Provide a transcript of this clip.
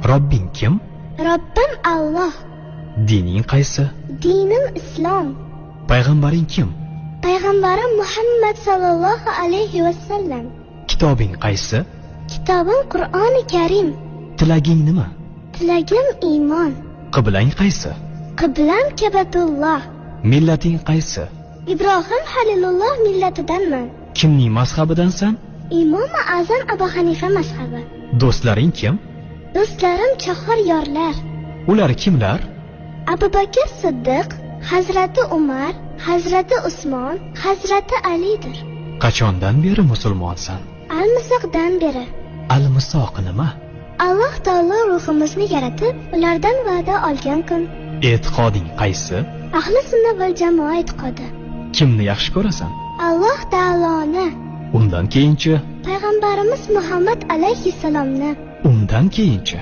Robbing kim? Robbim Alloh. Dining qaysi? Dinim Islom. Payg'ambaring kim? Payg'ambarim Muhammad sallallohu alayhi vasallam. Kitobing qaysi? Kitobim Qur'oni Karim. Tilaging nima? Tilagim iymon. Qiblang qaysi? Qiblam Kabatulloh. Millating qaysi? Ibrohim Halilulloh millatidanman. Kimning mazhabidansan? Imom Azam Abu Hanifa mazhabi. Do'stlaring kim? Do'stlarim chahor yorlar. Ular kimlar? Abu Bakr Siddiq, Hazrati Umar, Hazrati Usmon, Hazrati Alidir. Qachondan beri musulmonsan? Al-Misoqdan beri. Al-Misoq nima? Alloh taolo ruhimizni yaratib, ulardan va'da olgan kun. E'tiqoding qaysi? Ahli sunna val jamoa e'tiqodi. Kimni yaxshi ko'rasan? Alloh taoloni. Undan keyinchi? Payg'ambarimiz Muhammad alayhissalomni. Undan keyinchi?